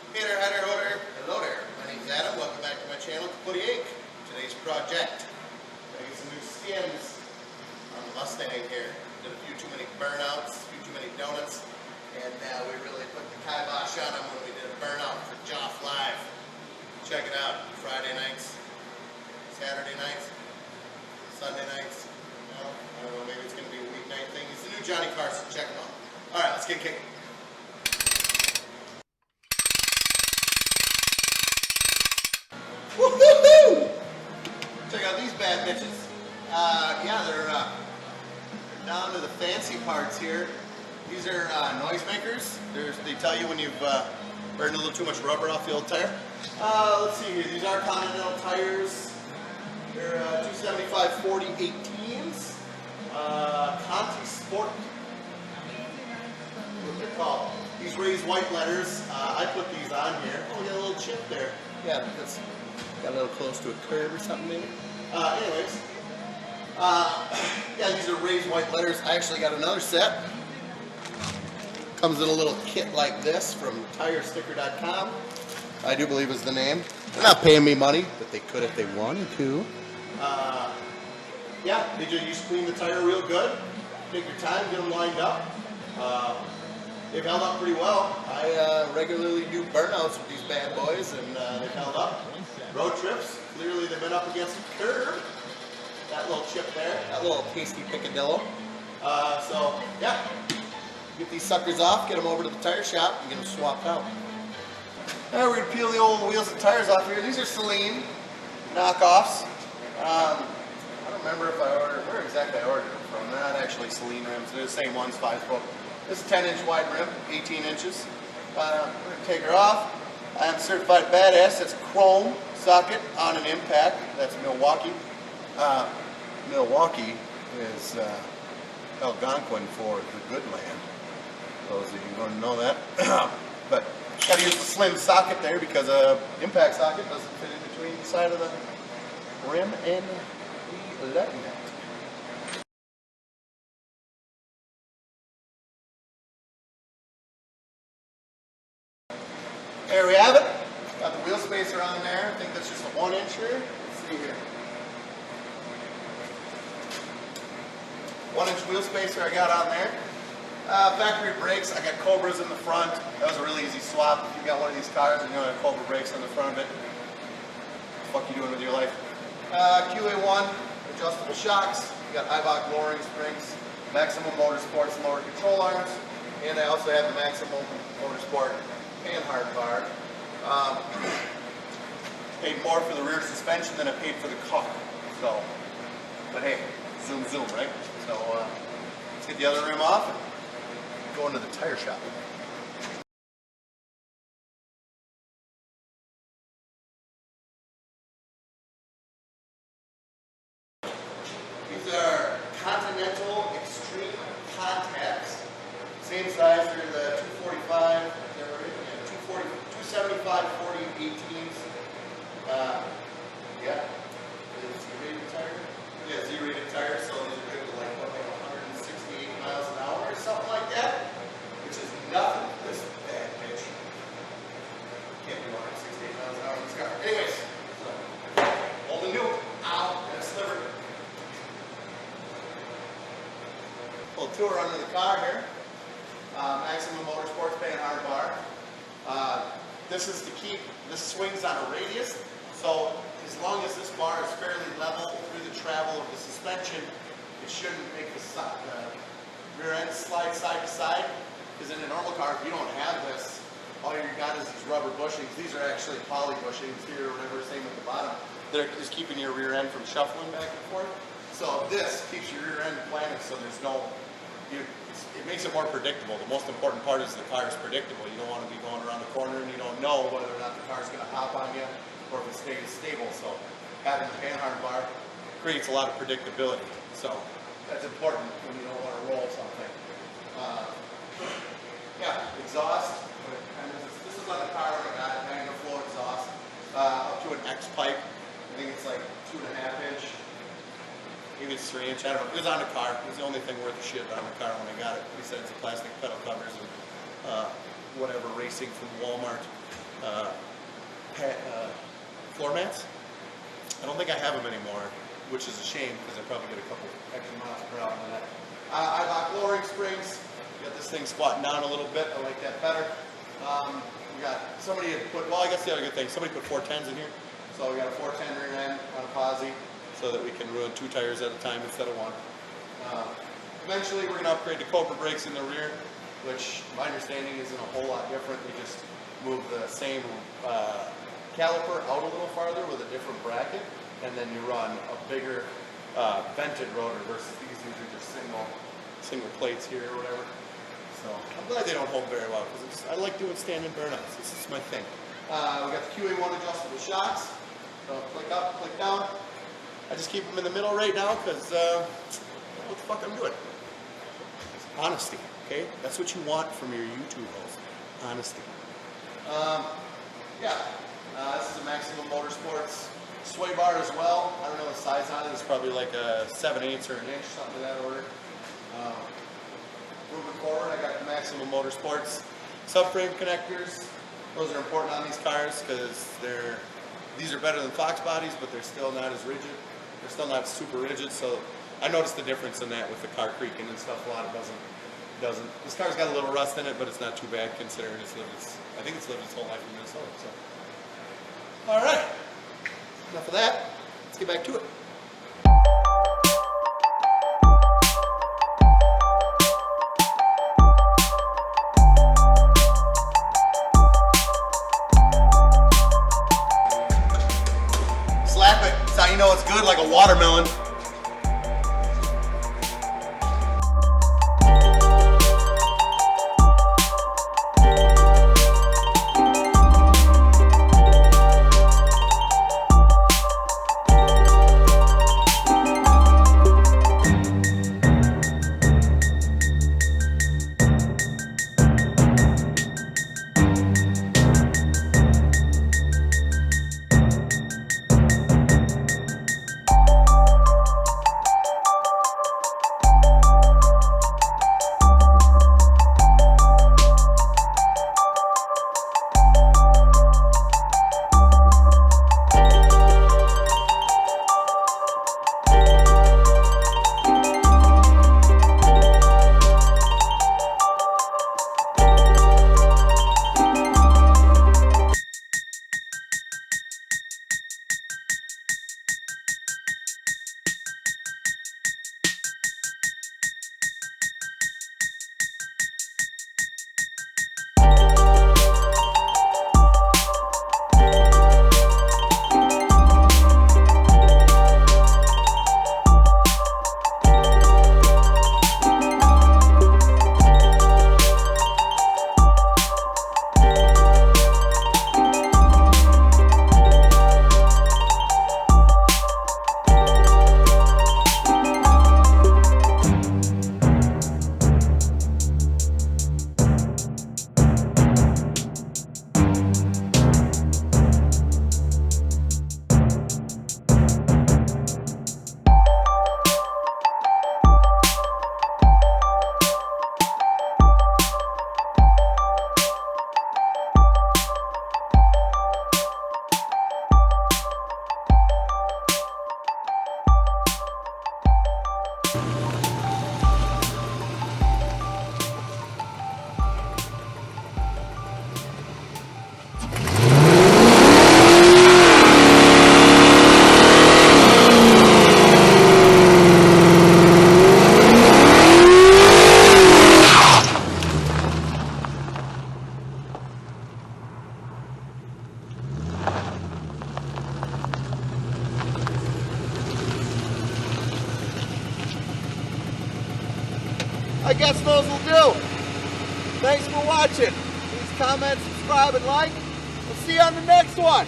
Hey there, hi there, hello there, hello there. My name's Adam. Welcome back to my channel, Kaputy Inc. Today's project, I get some new skins on the Mustang here. Did a few too many burnouts, a few too many donuts, and we really put the kibosh on them when we did a burnout for Joff Live. Check it out. Friday nights, Saturday nights, Sunday nights. Well, I don't know, maybe it's going to be a weeknight thing. It's the new Johnny Carson. Check them out. All right, let's get kicking. Woohoo! Check out these bad bitches. Yeah, they're down to the fancy parts here. These are noisemakers. They tell you when you've burned a little too much rubber off the old tire. Let's see here. These are Continental Tires. They're 275/40 18s. Conti Sport. What they're called. These raised white letters. I put these on here. Oh, we got a little chip there. Yeah, that's got a little close to a curve or something maybe. Anyways. Yeah, these are raised white letters. I actually got another set. Comes in a little kit like this from TireSticker.com. I do believe is the name. They're not paying me money, but they could if they wanted to. Yeah, you just clean the tire real good. Take your time, get them lined up. They've held up pretty well. I regularly do burnouts with these bad boys, and they've held up. Road trips, clearly they've been up against a curve. That little chip there, that little tasty picadillo. So, yeah, get these suckers off, get them over to the tire shop, and get them swapped out. Now we're going to peel the old wheels and tires off here. These are Celine knockoffs. I don't remember if I ordered, where exactly I ordered them from. Not actually Celine rims, they're the same ones, 5-foot. This is a 10-inch wide rim, 18 inches. We're going to take her off. I am certified badass. That's chrome socket on an impact. That's Milwaukee. Milwaukee is Algonquin for the good land. Those of you who don't know that. But got to use the slim socket there because a impact socket doesn't fit in between the side of the rim and the lug nut. There we have it. Got the wheel spacer on there. I think that's just a 1-incher. Let's see here. 1-inch wheel spacer I got on there. Factory brakes. I got Cobras in the front. That was a really easy swap. If you got one of these cars and you don't have Cobra brakes on the front of it, what the fuck are you doing with your life? QA1 adjustable shocks. You got Ibach lowering springs, Maximum Motorsports lower control arms, and I also have the Maximum Motorsport and hard bar. Paid more for the rear suspension than I paid for the car. So, but hey, zoom, zoom, right? So let's get the other rim off and go into the tire shop. These are Continental Extreme Contacts. Same size, they're the 245. 275/40 18s. Yeah. Z-rated tire? Yeah, Z-rated tire, so these are good to like, what, like 168 miles an hour or something like that, which is nothing for this bad bitch. Can't do 168 miles an hour in this car. Anyways, so, hold the new. Ow, and a sliver. Little tour under the car here. Maximum Motorsports band hard bar. This is to keep, this swings on a radius, so as long as this bar is fairly level through the travel of the suspension, it shouldn't make the rear end slide side to side, because in a normal car, if you don't have this, all you got is these rubber bushings. These are actually poly bushings here or whatever, same at the bottom. They're just keeping your rear end from shuffling back and forth. So this keeps your rear end planted, so there's no, it makes it more predictable. The most important part is the car is predictable. You don't want to be going around the corner and you don't know whether or not the car is going to hop on you or if it stays stable. So having the panhard bar creates a lot of predictability. So that's important when you don't want to roll something. Yeah, exhaust. This is on the car when I got it, manual flow exhaust. Up to an X pipe. I think it's like 2.5-inch. Maybe it's 3-inch, I don't know. It was on the car. It was the only thing worth a shit on the car when I got it, besides the plastic pedal covers and whatever racing from Walmart. floor mats. I don't think I have them anymore, which is a shame because I probably get a couple extra miles per hour on that. I bought lowering springs. Got this thing squatting down a little bit. I like that better. We got somebody had put, well, I guess the other good thing, somebody put 410s in here. So we got a 410 rear end on a posi so that we can run 2 tires at a time instead of 1. Eventually we're going to upgrade to Cobra brakes in the rear, which my understanding isn't a whole lot different. We just move the same caliper out a little farther with a different bracket, and then you run a bigger vented rotor versus these are just single plates here or whatever. So I'm glad they don't hold very well because I like doing standing burnouts. This is my thing. We got the QA1 adjustable shocks. So click up, click down. I just keep them in the middle right now because what the fuck I'm doing. Honesty, okay? That's what you want from your YouTube host. Honesty. This is a Maximum Motorsports sway bar as well. I don't know the size on it. It's probably like a 7/8 or an inch, something of that order. Moving forward, I got the Maximum Motorsports subframe connectors. Those are important on these cars because these are better than Fox bodies, but they're still not as rigid. They're still not super rigid, so I noticed the difference in that with the car creaking and stuff a lot. It doesn't. This car's got a little rust in it, but it's not too bad considering I think it's lived its whole life in Minnesota. So, all right. Enough of that. Let's get back to it. Slap it. That's how you know it's good, like a watermelon. I guess those will do. Thanks for watching. Please comment, subscribe, and like. We'll see you on the next one.